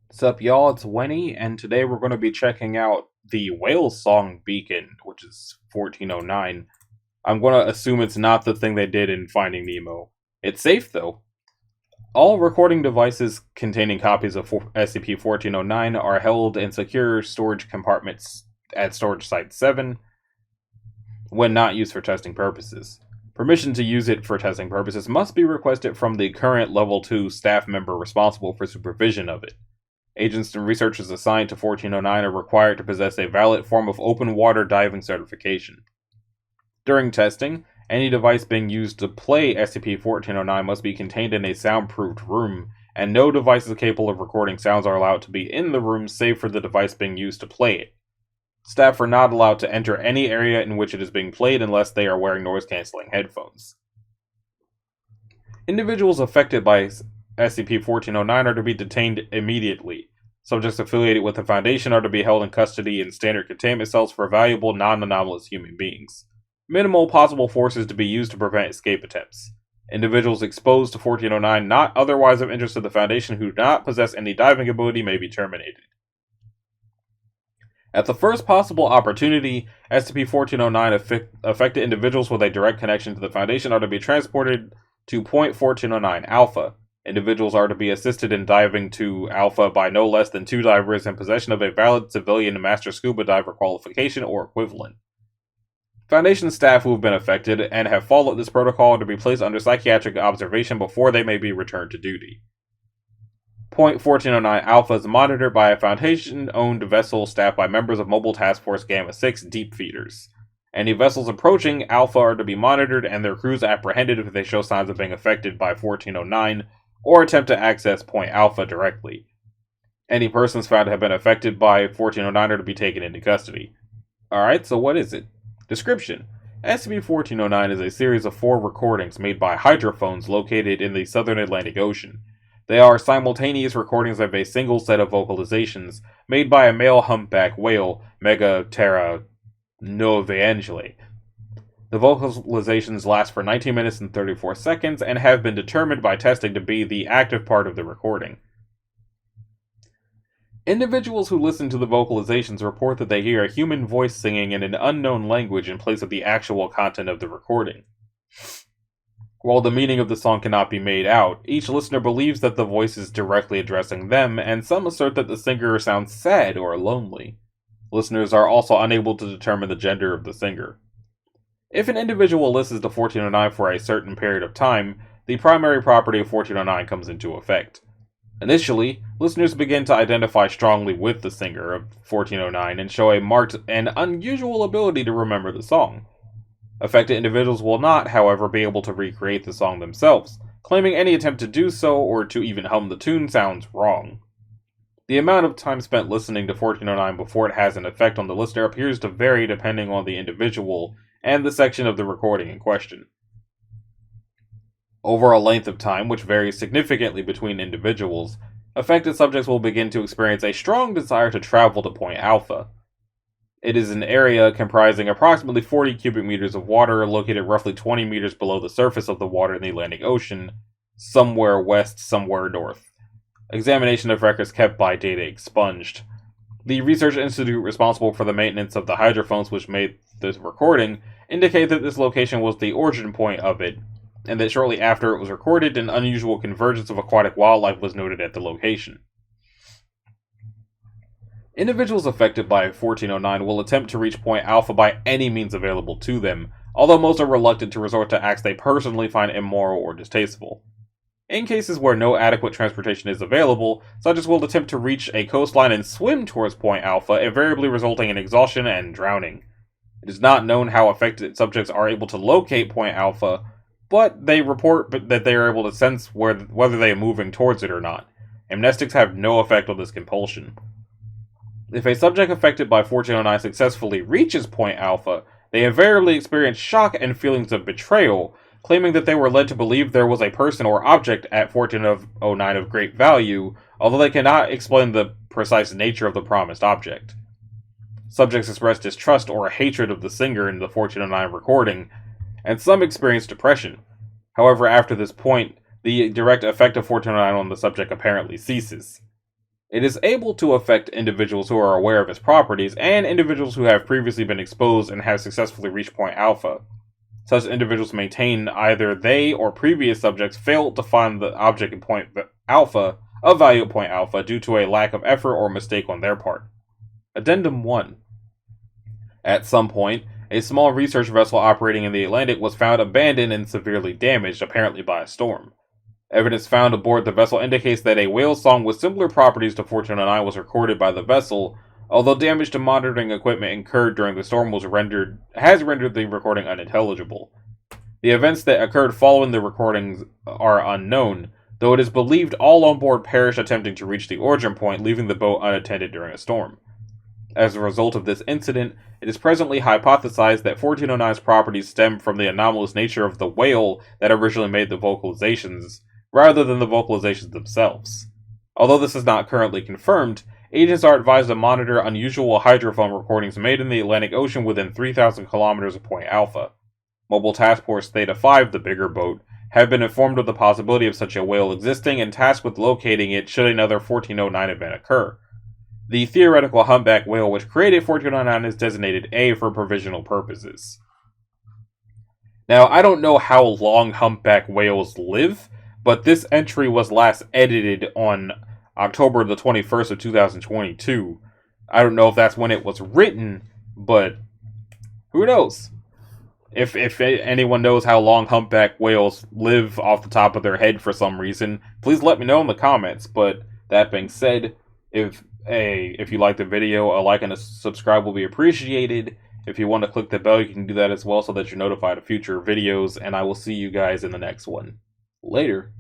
What's up, y'all? It's Winnie, and today we're going to be checking out the Whalesong beacon, which is 1409. I'm going to assume it's not the thing they did in Finding Nemo. It's safe, though. All recording devices containing copies of SCP-1409 are held in secure storage compartments at Storage Site 7 when not used for testing purposes. Permission to use it for testing purposes must be requested from the current Level 2 staff member responsible for supervision of it. Agents and researchers assigned to 1409 are required to possess a valid form of open water diving certification. During testing, any device being used to play SCP-1409 must be contained in a soundproofed room, and no devices capable of recording sounds are allowed to be in the room save for the device being used to play it. Staff are not allowed to enter any area in which it is being played unless they are wearing noise-canceling headphones. Individuals affected by SCP-1409 are to be detained immediately. Subjects affiliated with the Foundation are to be held in custody in standard containment cells for valuable, non-anomalous human beings. Minimal possible force is to be used to prevent escape attempts. Individuals exposed to 1409 not otherwise of interest to the Foundation who do not possess any diving ability may be terminated. At the first possible opportunity, SCP-1409 affected individuals with a direct connection to the Foundation are to be transported to Point 1409 Alpha. Individuals are to be assisted in diving to Alpha by no less than 2 divers in possession of a valid civilian Master Scuba Diver qualification or equivalent. Foundation staff who have been affected and have followed this protocol are to be placed under psychiatric observation before they may be returned to duty. Point 1409 Alpha is monitored by a Foundation-owned vessel staffed by members of Mobile Task Force Gamma-6 Deep Feeders. Any vessels approaching Alpha are to be monitored and their crews apprehended if they show signs of being affected by 1409 or attempt to access Point Alpha directly. Any persons found to have been affected by 1409 are to be taken into custody. Alright, so what is it? Description: SCP-1409 is a series of 4 recordings made by hydrophones located in the southern Atlantic Ocean. They are simultaneous recordings of a single set of vocalizations made by a male humpback whale, Megaterra novaeangeli. The vocalizations last for 19 minutes and 34 seconds and have been determined by testing to be the active part of the recording. Individuals who listen to the vocalizations report that they hear a human voice singing in an unknown language in place of the actual content of the recording. While the meaning of the song cannot be made out, each listener believes that the voice is directly addressing them, and some assert that the singer sounds sad or lonely. Listeners are also unable to determine the gender of the singer. If an individual listens to 1409 for a certain period of time, the primary property of 1409 comes into effect. Initially, listeners begin to identify strongly with the singer of 1409 and show a marked and unusual ability to remember the song. Affected individuals will not, however, be able to recreate the song themselves, claiming any attempt to do so or to even hum the tune sounds wrong. The amount of time spent listening to 1409 before it has an effect on the listener appears to vary depending on the individual and the section of the recording in question. Over a length of time, which varies significantly between individuals, affected subjects will begin to experience a strong desire to travel to Point Alpha. It is an area comprising approximately 40 cubic meters of water located roughly 20 meters below the surface of the water in the Atlantic Ocean, somewhere west, somewhere north. Examination of records kept by data expunged. The research institute responsible for the maintenance of the hydrophones which made this recording indicate that this location was the origin point of it, and that shortly after it was recorded, an unusual convergence of aquatic wildlife was noted at the location. Individuals affected by 1409 will attempt to reach Point Alpha by any means available to them, although most are reluctant to resort to acts they personally find immoral or distasteful. In cases where no adequate transportation is available, subjects will attempt to reach a coastline and swim towards Point Alpha, invariably resulting in exhaustion and drowning. It is not known how affected subjects are able to locate Point Alpha, but they report that they are able to sense whether they are moving towards it or not. Amnestics have no effect on this compulsion. If a subject affected by 1409 successfully reaches Point Alpha, they invariably experience shock and feelings of betrayal, claiming that they were led to believe there was a person or object at 1409 of great value, although they cannot explain the precise nature of the promised object. Subjects express distrust or hatred of the singer in the 1409 recording, and some experience depression. However, after this point, the direct effect of 1409 on the subject apparently ceases. It is able to affect individuals who are aware of its properties and individuals who have previously been exposed and have successfully reached point alpha. Such individuals maintain either they or previous subjects failed to find the object in point alpha of value at point alpha due to a lack of effort or mistake on their part. Addendum 1. At some point, a small research vessel operating in the Atlantic was found abandoned and severely damaged, apparently by a storm. Evidence found aboard the vessel indicates that a Whalesong with similar properties to 1409 was recorded by the vessel, although damage to monitoring equipment incurred during the storm has rendered the recording unintelligible. The events that occurred following the recordings are unknown, though it is believed all on board perished attempting to reach the origin point, leaving the boat unattended during a storm. As a result of this incident, it is presently hypothesized that 1409's properties stem from the anomalous nature of the whale that originally made the vocalizations, rather than the vocalizations themselves. Although this is not currently confirmed, agents are advised to monitor unusual hydrophone recordings made in the Atlantic Ocean within 3,000 kilometers of Point Alpha. Mobile Task Force Theta 5, the bigger boat, have been informed of the possibility of such a whale existing and tasked with locating it should another 1409 event occur. The theoretical humpback whale which created 1409 is designated A for provisional purposes. Now, I don't know how long humpback whales live, but this entry was last edited on October the 21st of 2022. I don't know if that's when it was written, but who knows? If anyone knows how long humpback whales live off the top of their head for some reason, please let me know in the comments. But that being said, if you like the video, a like and a subscribe will be appreciated. If you want to click the bell, you can do that as well so that you're notified of future videos, and I will see you guys in the next one. Later.